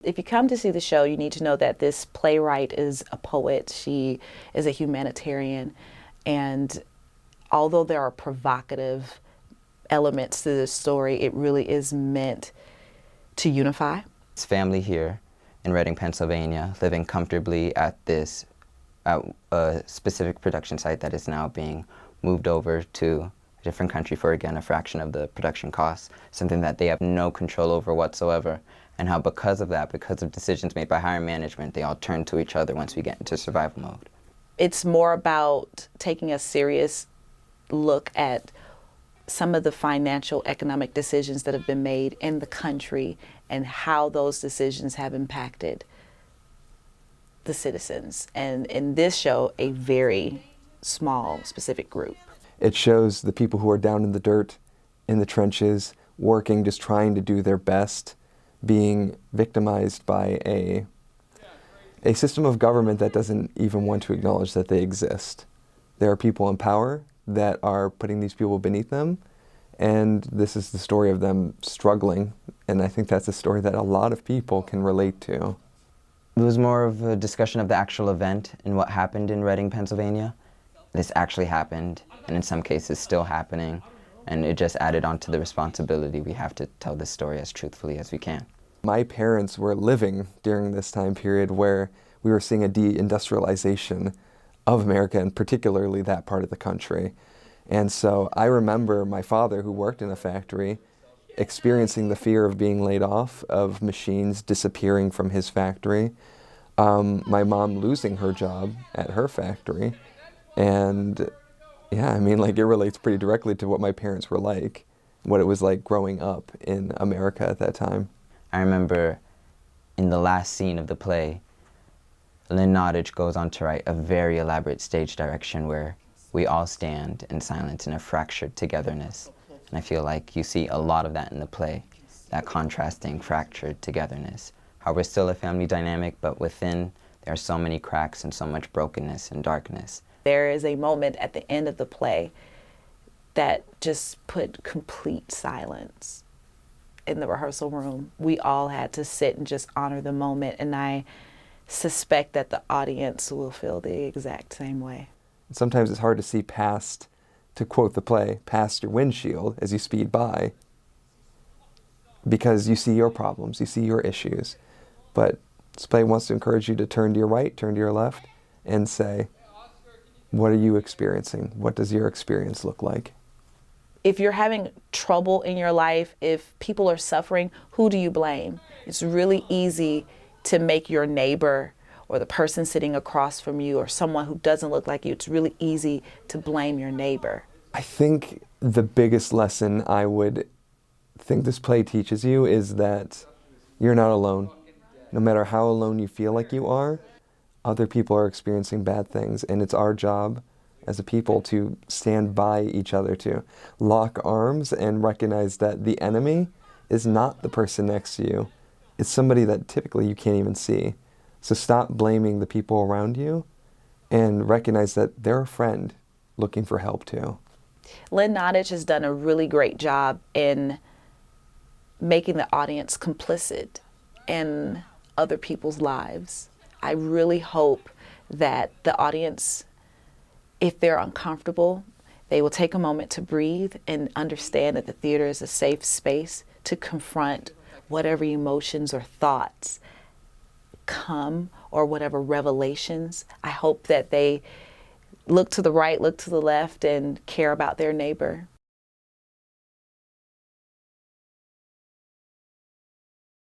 If you come to see the show, you need to know that this playwright is a poet. She is a humanitarian. And although there are provocative elements to this story, it really is meant to unify. It's family here in Reading, Pennsylvania, living comfortably at a specific production site that is now being moved over to a different country for, again, a fraction of the production costs, something that they have no control over whatsoever, and how because of that, because of decisions made by higher management, they all turn to each other once we get into survival mode. It's more about taking a serious look at some of the financial, economic decisions that have been made in the country and how those decisions have impacted the citizens. And in this show, a very small, specific group. It shows the people who are down in the dirt, in the trenches, working, just trying to do their best, being victimized by a system of government that doesn't even want to acknowledge that they exist. There are people in power that are putting these people beneath them, and this is the story of them struggling, and I think that's a story that a lot of people can relate to. It was more of a discussion of the actual event and what happened in Reading, Pennsylvania. This actually happened, and in some cases still happening, and it just added on to the responsibility we have to tell this story as truthfully as we can. My parents were living during this time period where we were seeing a deindustrialization of America, and particularly that part of the country. And so I remember my father, who worked in a factory, experiencing the fear of being laid off, of machines disappearing from his factory, my mom losing her job at her factory, and yeah, I mean, like, it relates pretty directly to what my parents were like, what it was like growing up in America at that time. I remember in the last scene of the play, Lynn Nottage goes on to write a very elaborate stage direction where we all stand in silence in a fractured togetherness. And I feel like you see a lot of that in the play, that contrasting fractured togetherness. How we're still a family dynamic, but within there are so many cracks and so much brokenness and darkness. There is a moment at the end of the play that just put complete silence in the rehearsal room. We all had to sit and just honor the moment, and I suspect that the audience will feel the exact same way. Sometimes it's hard to see past, to quote the play, past your windshield as you speed by, because you see your problems, you see your issues. But this play wants to encourage you to turn to your right, turn to your left, and say, what are you experiencing? What does your experience look like? If you're having trouble in your life, if people are suffering, who do you blame? It's really easy to make your neighbor or the person sitting across from you or someone who doesn't look like you, it's really easy to blame your neighbor. I think the biggest lesson I would think this play teaches you is that you're not alone. No matter how alone you feel like you are, other people are experiencing bad things, and it's our job as a people to stand by each other, to lock arms and recognize that the enemy is not the person next to you. It's somebody that typically you can't even see. So stop blaming the people around you and recognize that they're a friend looking for help too. Lynn Nottage has done a really great job in making the audience complicit in other people's lives. I really hope that the audience, if they're uncomfortable, they will take a moment to breathe and understand that the theater is a safe space to confront whatever emotions or thoughts come, or whatever revelations. I hope that they look to the right, look to the left, and care about their neighbor.